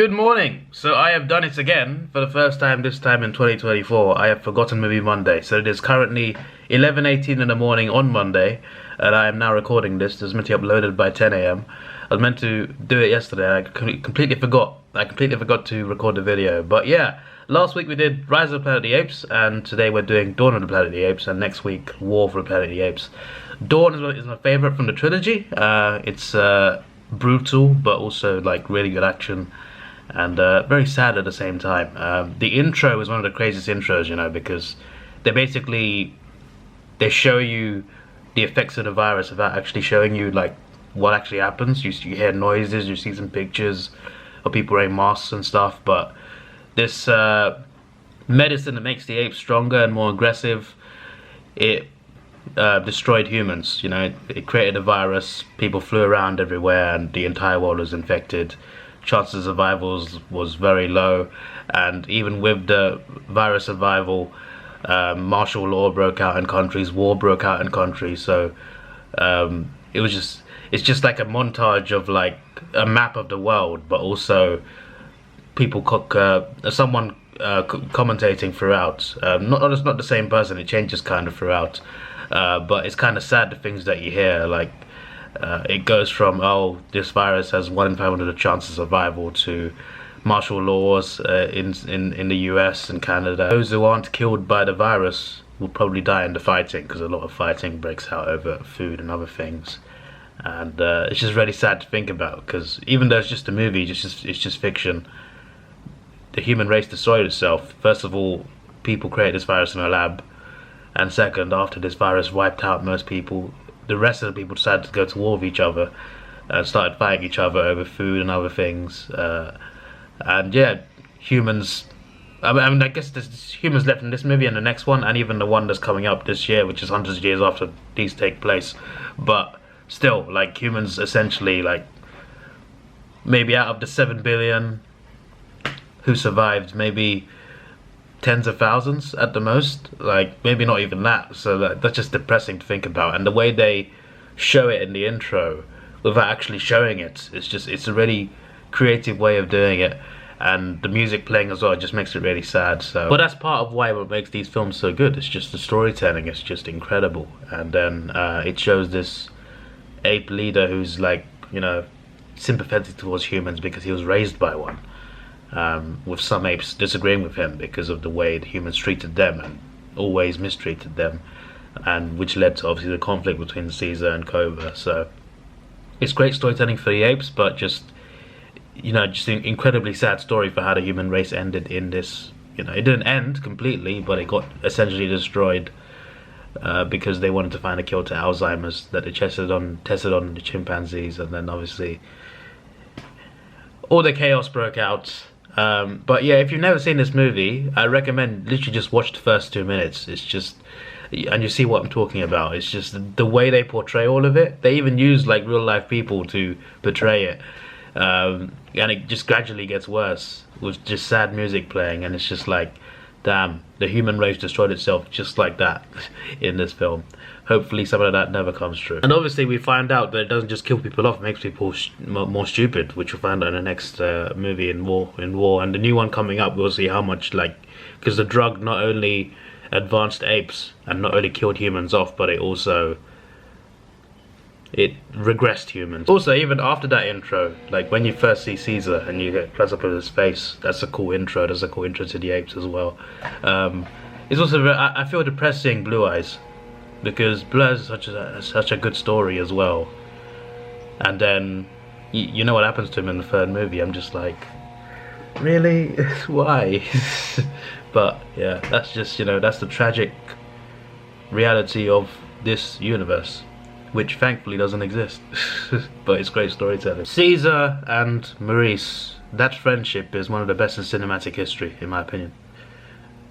Good morning. So I have done it again for the first time, this time in 2024. I have forgotten maybe Monday. So it is currently 11:18 in the morning on Monday, and I am now recording this. This is meant to be uploaded by 10 a.m. I was meant to do it yesterday. I completely forgot. I completely forgot to record the video. But yeah, last week we did Rise of the Planet of the Apes, and today we're doing Dawn of the Planet of the Apes, and next week War for the Planet of the Apes. Dawn is my favorite from the trilogy. It's brutal, but also like really good action. And very sad at the same time. The intro is one of the craziest intros, you know, because they show you the effects of the virus without actually showing you like what actually happens. You hear noises, you see some pictures of people wearing masks and stuff, but this medicine that makes the apes stronger and more aggressive, it destroyed humans. You know, it created a virus, people flew around everywhere, and the entire world was infected. Chances of survival was very low, and even with the virus survival, martial law broke out in countries, war broke out in countries. So it's just like a montage of like a map of the world, but also people someone commentating throughout. It's not the same person; it changes kind of throughout. But it's kind of sad, the things that you hear, like. It goes from, oh, this virus has 1 in 500 chance of survival, to martial laws in the US and Canada. Those who aren't killed by the virus will probably die in the fighting, because a lot of fighting breaks out over food and other things. And it's just really sad to think about, because even though it's just a movie, it's just fiction, the human race destroyed itself. First of all, people created this virus in a lab, and second, after this virus wiped out most people, the rest of the people decided to go to war with each other and started fighting each other over food and other things. And yeah, humans. I mean, I guess there's humans left in this movie and the next one, and even the one that's coming up this year, which is hundreds of years after these take place. But still, like, humans essentially, like, maybe out of the 7 billion who survived, maybe tens of thousands at the most, like maybe not even that. So that's just depressing to think about. And the way they show it in the intro without actually showing it, it's a really creative way of doing it, and the music playing as well just makes it really sad. So, but that's part of what makes these films so good. It's just the storytelling is just incredible. And then it shows this ape leader who's like, you know, sympathetic towards humans because he was raised by one. With some apes disagreeing with him because of the way the humans treated them and always mistreated them, and which led to obviously the conflict between Caesar and Cobra. So it's great storytelling for the apes, but just, you know, just an incredibly sad story for how the human race ended in this. You know, it didn't end completely, but it got essentially destroyed because they wanted to find a cure to Alzheimer's that they tested on the chimpanzees, and then obviously all the chaos broke out. But yeah, if you've never seen this movie, I recommend literally just watch the first 2 minutes. It's just, and you see what I'm talking about. It's just the way they portray all of it. They even use like real life people to portray it, and it just gradually gets worse with just sad music playing, and it's just like, damn, the human race destroyed itself just like that in this film. Hopefully some of that never comes true. And obviously we find out that it doesn't just kill people off, it makes people more stupid, which we'll find out in the next movie in War. And the new one coming up, we'll see how much, like, because the drug not only advanced apes and not only killed humans off, but it regressed humans. Also, even after that intro, like when you first see Caesar and you get close up of his face, that's a cool intro. That's a cool intro to the apes as well. It's also I feel depressed seeing Blue Eyes, because Blue Eyes is such a good story as well. And then you know what happens to him in the third movie. I'm just like, really? Why? But yeah, that's just, you know, that's the tragic reality of this universe, which thankfully doesn't exist. But it's great storytelling. Caesar and Maurice, that friendship is one of the best in cinematic history, in my opinion.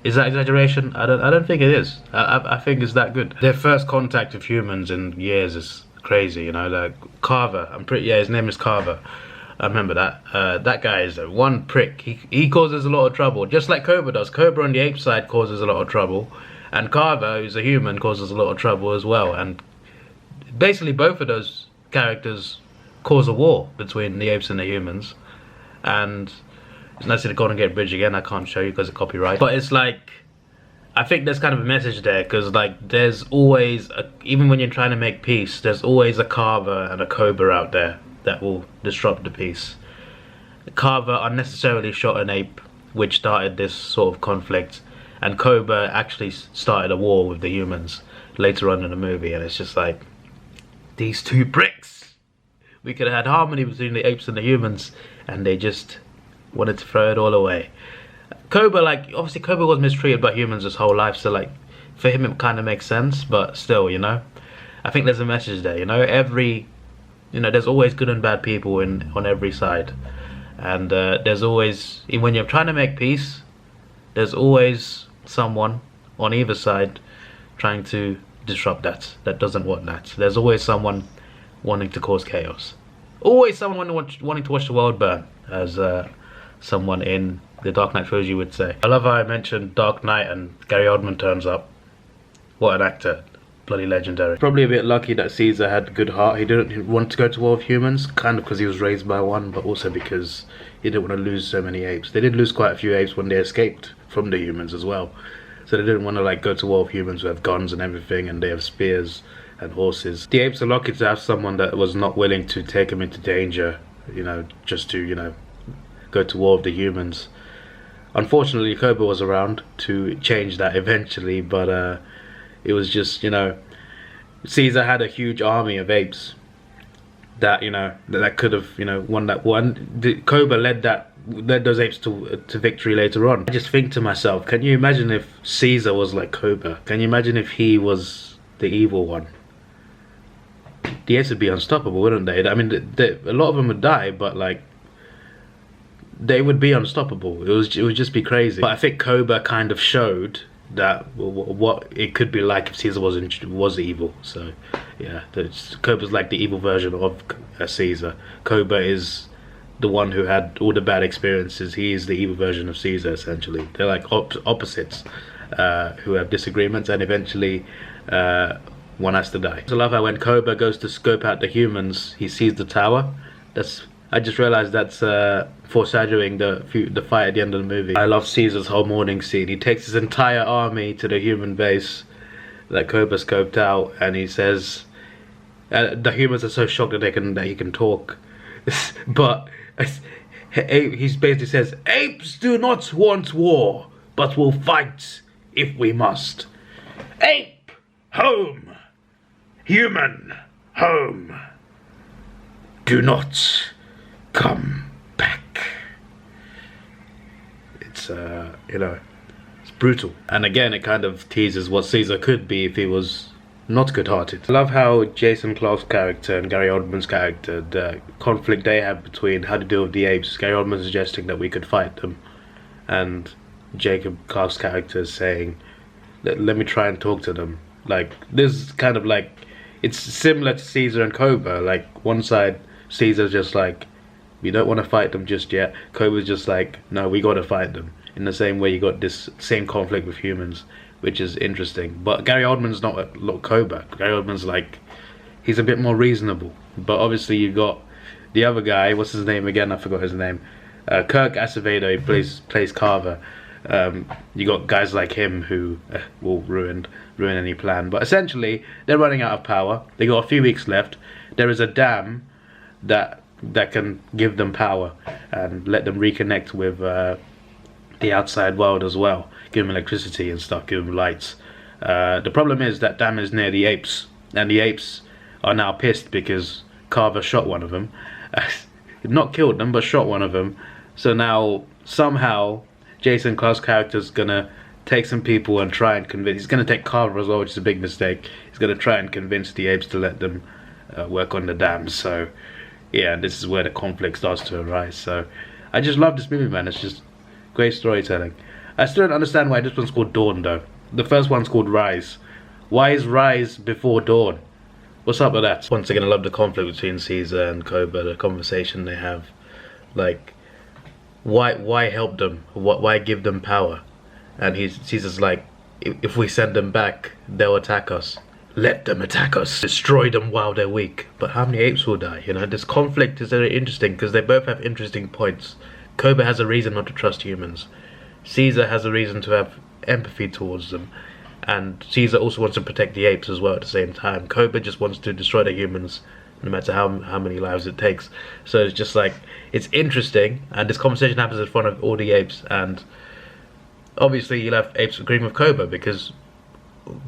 Is that exaggeration? I don't think it is. I think it's that good. Their first contact with humans in years is crazy, you know. Like Carver, his name is Carver. I remember that. That guy is one prick. He causes a lot of trouble, just like Cobra does. Cobra on the ape side causes a lot of trouble, and Carver, who's a human, causes a lot of trouble as well. And basically both of those characters cause a war between the apes and the humans. And It's nice to the Golden Gate Bridge again. I can't show you because of copyright. But it's like, I think there's kind of a message there, because like there's always, even when you're trying to make peace, there's always a Carver and a Cobra out there that will disrupt the peace. Carver unnecessarily shot an ape, which started this sort of conflict, and Cobra actually started a war with the humans later on in the movie, and it's just like, these two bricks! We could have had harmony between the apes and the humans, and they just wanted to throw it all away. Cobra, like, obviously Cobra was mistreated by humans his whole life, so like, for him it kind of makes sense, but still, you know, I think there's a message there, you know, there's always good and bad people on every side, and there's always, even when you're trying to make peace, there's always someone on either side trying to disrupt that doesn't want that. There's always someone wanting to cause chaos. Always someone wanting to watch the world burn, as someone in the Dark Knight trilogy would say. I love how I mentioned Dark Knight and Gary Oldman turns up. What an actor. Bloody legendary. Probably a bit lucky that Caesar had a good heart. He didn't want to go to war with humans, kind of because he was raised by one, but also because he didn't want to lose so many apes. They did lose quite a few apes when they escaped from the humans as well. So they didn't want to like go to war with humans who have guns and everything, and they have spears and horses. The apes are lucky to have someone that was not willing to take them into danger, you know, just to, you know, go to war with the humans. Unfortunately, Cobra was around to change that eventually, but it was just, you know, Caesar had a huge army of apes that, you know, that could have, you know, won that one. Cobra led those apes to victory later on. I just think to myself, can you imagine if Caesar was like Cobra? Can you imagine if he was the evil one? The apes would be unstoppable, wouldn't they? I mean, a lot of them would die, but like, they would be unstoppable. It would just be crazy. But I think Cobra kind of showed that what it could be like if Caesar was evil. So yeah, Cobra's like the evil version of Caesar. Cobra is the one who had all the bad experiences. He is the evil version of Caesar, essentially. They're like opposites who have disagreements, and eventually one has to die. I love how when Cobra goes to scope out the humans, he sees the tower. I just realized that's foreshadowing the fight at the end of the movie. I love Caesar's whole morning scene. He takes his entire army to the human base that Cobra scoped out, and he says, the humans are so shocked that he can talk, but he basically says, apes do not want war, but will fight if we must. Ape, home. Human, home. Do not come back. It's you know, it's brutal. And again, it kind of teases what Caesar could be if he was not good-hearted. I love how Jason Clarke's character and Gary Oldman's character, the conflict they have between how to deal with the apes. Gary Oldman suggesting that we could fight them, and Jacob Clarke's character is saying, let me try and talk to them. Like, this kind of like, it's similar to Caesar and Cobra. Like, one side, Caesar's just like, we don't want to fight them just yet. Cobra's just like, no, we got to fight them. In the same way you got this same conflict with humans, which is interesting. But Gary Oldman's not a Cobra. Gary Oldman's like, he's a bit more reasonable. But obviously you've got the other guy, what's his name again? I forgot his name. Kirk Acevedo, he plays Carver. You got guys like him who will ruin any plan. But essentially, they're running out of power. They got a few weeks left. There is a dam that can give them power and let them reconnect with the outside world as well. Give them electricity and stuff, give them lights. The problem is that dam is near the apes, and the apes are now pissed because Carver shot one of them. Not killed them, but shot one of them. So now, somehow, Jason Clarke's character's gonna take some people and try and convince. He's gonna take Carver as well, which is a big mistake. He's gonna try and convince the apes to let them work on the dam. So yeah, this is where the conflict starts to arise. So I just love this movie, man. It's just great storytelling. I still don't understand why this one's called Dawn though. The first one's called Rise. Why is Rise before Dawn? What's up with that? Once again, I love the conflict between Caesar and Cobra, the conversation they have. Like, why help them? Why give them power? And Caesar's like, if we send them back, they'll attack us. Let them attack us. Destroy them while they're weak. But how many apes will die? You know, this conflict is very interesting because they both have interesting points. Cobra has a reason not to trust humans. Caesar has a reason to have empathy towards them. And Caesar also wants to protect the apes as well at the same time. Cobra just wants to destroy the humans, no matter how many lives it takes. So it's just like, it's interesting, and this conversation happens in front of all the apes, and obviously you'll have apes agreeing with Cobra, because,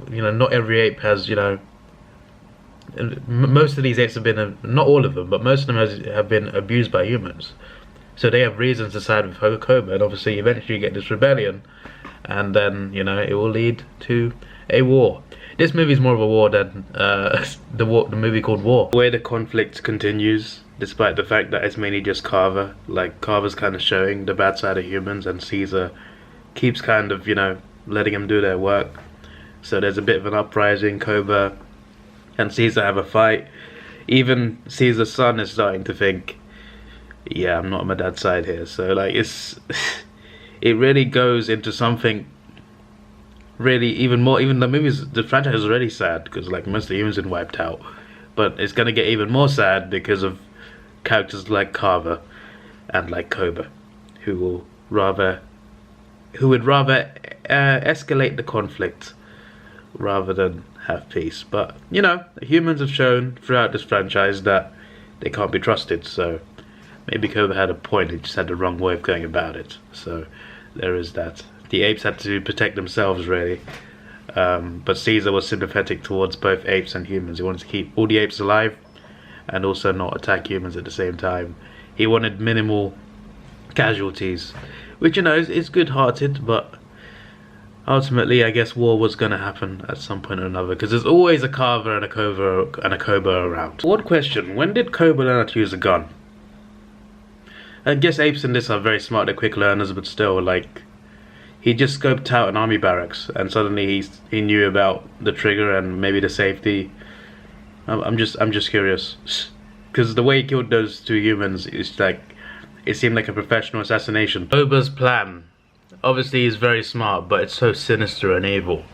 you know, not every ape has, you know, most of these apes have been, not all of them, but most of them have been abused by humans. So they have reasons to side with Cobra, and obviously eventually you get this rebellion, and then, you know, it will lead to a war. This movie is more of a war than the movie called War. Where the conflict continues, despite the fact that it's mainly just Carver. Like, Carver's kind of showing the bad side of humans, and Caesar keeps kind of, you know, letting them do their work. So there's a bit of an uprising. Cobra and Caesar have a fight. Even Caesar's son is starting to think, yeah, I'm not on my dad's side here. So like, it's it really goes into something really even more. Even the franchise is already sad because like most of the humans have been wiped out, but it's gonna get even more sad because of characters like Carver and like Cobra, who would rather escalate the conflict rather than have peace. But you know, humans have shown throughout this franchise that they can't be trusted, so maybe Cobra had a point, he just had the wrong way of going about it. So there is that. The apes had to protect themselves, really. But Caesar was sympathetic towards both apes and humans. He wanted to keep all the apes alive and also not attack humans at the same time. He wanted minimal casualties, which, you know, is good-hearted, but ultimately I guess war was going to happen at some point or another, because there's always a Carver and a Cobra around. One question: when did Cobra learn how to use a gun? I guess apes in this are very smart, they're quick learners, but still, like, he just scoped out an army barracks and suddenly he knew about the trigger and maybe the safety. I'm just curious, because the way he killed those two humans is like, it seemed like a professional assassination. Cobra's plan, obviously he's very smart, but it's so sinister and evil.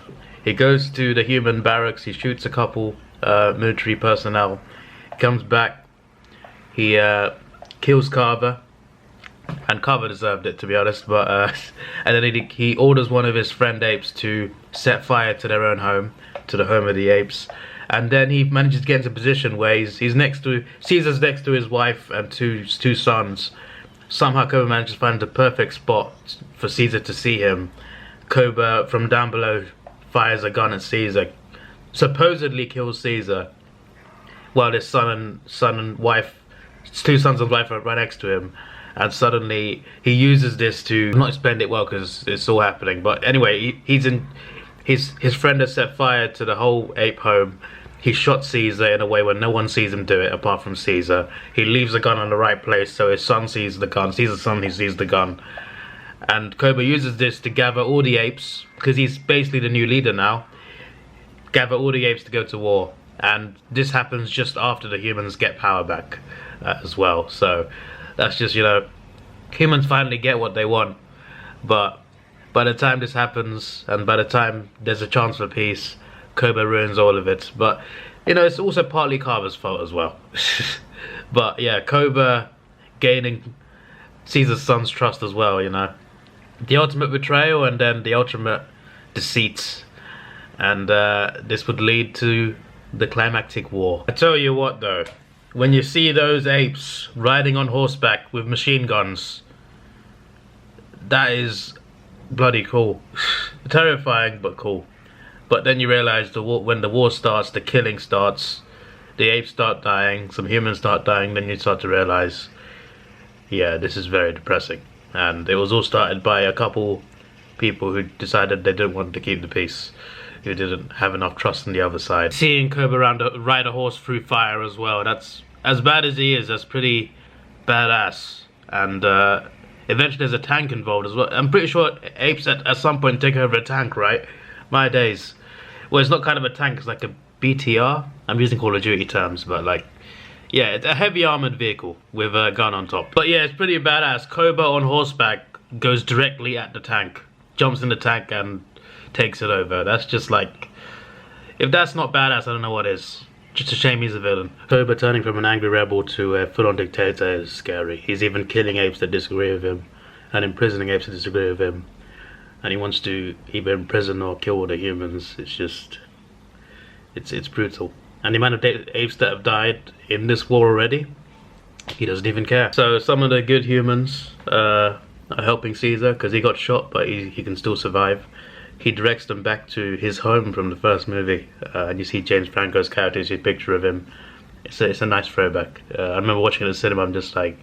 He goes to the human barracks, he shoots a couple military personnel, comes back, he kills Carver. And Carver deserved it, to be honest, but and then he orders one of his friend apes to set fire to their own home, to the home of the apes, and then he manages to get into a position where he's next to Caesar's next to his wife and two sons. Somehow Cobra manages to find the perfect spot for Caesar to see him. Cobra from down below fires a gun at Caesar, supposedly kills Caesar, while his son and wife, his two sons and wife are right next to him. And suddenly he uses this to not explain it well because it's all happening. But anyway, his friend has set fire to the whole ape home. He shot Caesar in a way where no one sees him do it apart from Caesar. He leaves the gun in the right place so his son sees the gun. Caesar's son, he sees the gun. And Cobra uses this to gather all the apes, because he's basically the new leader now. Gather all the apes to go to war. And this happens just after the humans get power back as well. So that's just, you know, humans finally get what they want. But by the time this happens, and by the time there's a chance for peace, Cobra ruins all of it. But, you know, it's also partly Carver's fault as well. But yeah, Cobra gaining Caesar's son's trust as well, you know. The ultimate betrayal and then the ultimate deceit. And this would lead to the climactic war. I tell you what though, when you see those apes riding on horseback with machine guns, that is bloody cool. Terrifying, but cool. But then you realize when the war starts, the killing starts, the apes start dying, some humans start dying, then you start to realize, yeah, this is very depressing. And it was all started by a couple people who decided they didn't want to keep the peace, who didn't have enough trust on the other side. Seeing Cobra ride a horse through fire as well, that's, as bad as he is, that's pretty badass. And eventually there's a tank involved as well. I'm pretty sure apes at some point take over a tank, right? My days. Well, it's not kind of a tank, it's like a BTR. I'm using Call of Duty terms, but like, yeah, it's a heavy armored vehicle with a gun on top. But yeah, it's pretty badass. Cobra on horseback goes directly at the tank, jumps in the tank and takes it over. That's just like, if that's not badass, I don't know what is. Just a shame he's a villain. Cobra turning from an angry rebel to a full-on dictator is scary. He's even killing apes that disagree with him, and imprisoning apes that disagree with him. And he wants to either imprison or kill all the humans. It's just, it's brutal. And the amount of apes that have died in this war already, he doesn't even care. So some of the good humans are helping Caesar because he got shot, but he can still survive. He directs them back to his home from the first movie, and you see James Franco's character, you see a picture of him. It's a nice throwback. I remember watching it in the cinema, I'm just like,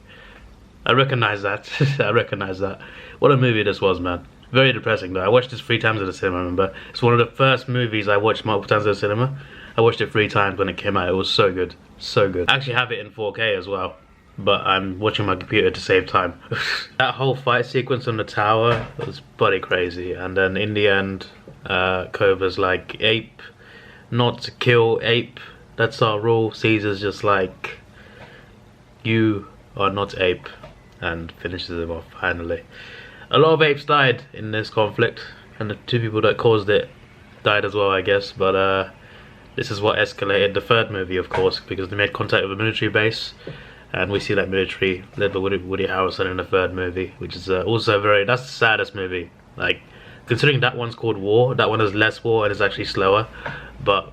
I recognize that. I recognize that. What a movie this was, man. Very depressing though. I watched this 3 times at the cinema, I remember. It's one of the first movies I watched multiple times at the cinema. I watched it 3 times when it came out. It was so good. So good. I actually have it in 4K as well, but I'm watching my computer to save time. That whole fight sequence on the tower was bloody crazy, and then in the end Cobra's like, ape, not to kill ape, that's our rule. Caesar's just like, you are not ape, and finishes him off finally. A lot of apes died in this conflict, and the 2 people that caused it died as well, I guess, but this is what escalated the 3rd movie, of course, because they made contact with a military base. And we see that military led by Woody Harrelson in the 3rd movie, which is also that's the saddest movie. Like, considering that one's called War, that one has less war and is actually slower. But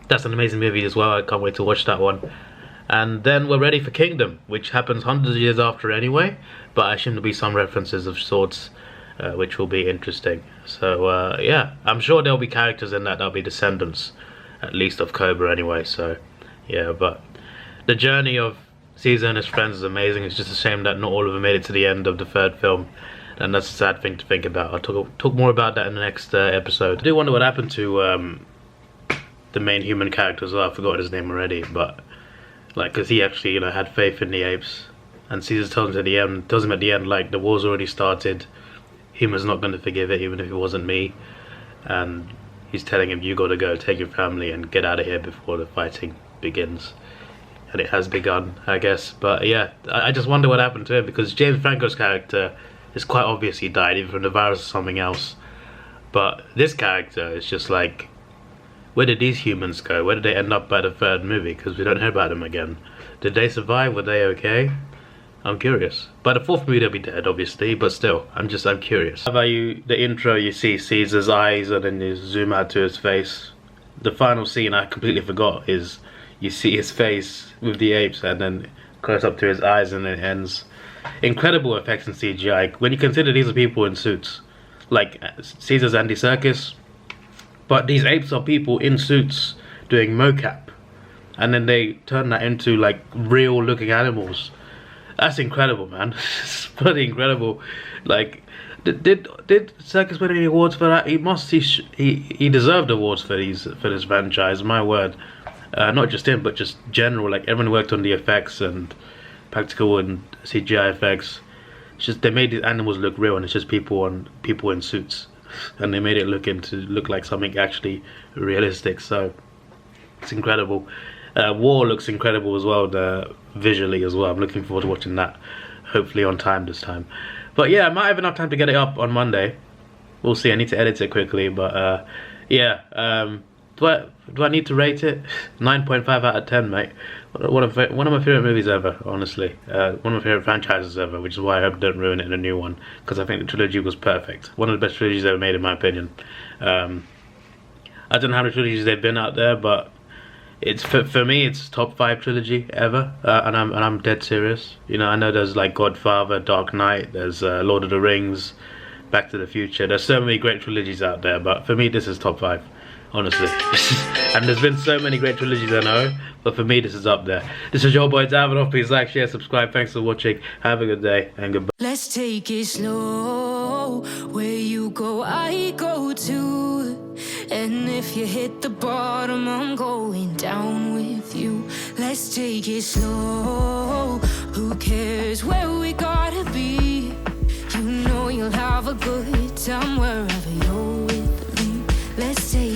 that's an amazing movie as well. I can't wait to watch that one. And then we're ready for Kingdom, which happens hundreds of years after anyway. But I assume there'll be some references of sorts, which will be interesting. So yeah, I'm sure there'll be characters in that'll be descendants, at least of Cobra anyway. So yeah, but the journey of Caesar and his friends is amazing. It's just a shame that not all of them made it to the end of the 3rd film, and that's a sad thing to think about. I'll talk more about that in the next episode. I do wonder what happened to the main human character as well. I forgot his name already, but like, because he actually, you know, had faith in the apes, and Caesar tells him at the end, like, the war's already started. Humans not going to forgive it, even if it wasn't me. And he's telling him, you got to go, take your family, and get out of here before the fighting begins. And it has begun, I guess. But yeah, I just wonder what happened to him, because James Franco's character is quite obvious he died, either from the virus or something else. But this character is just like, where did these humans go? Where did they end up by the 3rd movie? Because we don't hear about them again. Did they survive? Were they okay? I'm curious. By the 4th movie they'll be dead, obviously, but still, I'm curious. How about the intro, you see Caesar's eyes and then you zoom out to his face. The final scene I completely forgot is you see his face with the apes and then close up to his eyes and it ends. Incredible effects in CGI. When you consider these are people in suits, like Caesar's Andy Serkis, but these apes are people in suits doing mocap, and then they turn that into like real looking animals. That's incredible, man. It's pretty incredible. Like, did Serkis win any awards for that? He deserved awards for this franchise. My word. Not just him, but just general. Like, everyone worked on the effects and practical and CGI effects. It's just they made the animals look real, and it's just people in suits, and they made it look like something actually realistic. So it's incredible. War looks incredible as well, visually as well. I'm looking forward to watching that, hopefully on time this time. But yeah, I might have enough time to get it up on Monday. We'll see. I need to edit it quickly, but yeah. Do I need to rate it? 9.5 out of 10, mate. One of my favorite movies ever, honestly. One of my favorite franchises ever, which is why I hope they don't ruin it in a new one, because I think the trilogy was perfect. One of the best trilogies ever made, in my opinion. I don't know how many trilogies they've been out there, but it's for me, it's top 5 trilogy ever, and I'm dead serious. You know, I know there's like Godfather, Dark Knight, there's Lord of the Rings, Back to the Future. There's so many great trilogies out there, but for me, this is top 5. Honestly. And there's been so many great trilogies, I know, but for me this is up there. This is your boy Davidoff. Please like, share, subscribe. Thanks for watching. Have a good day and goodbye. Let's take it slow. Where you go, I go too. And if you hit the bottom, I'm going down with you. Let's take it slow. Who cares where we gotta be? You know you'll have a good time wherever you're with me. Let's take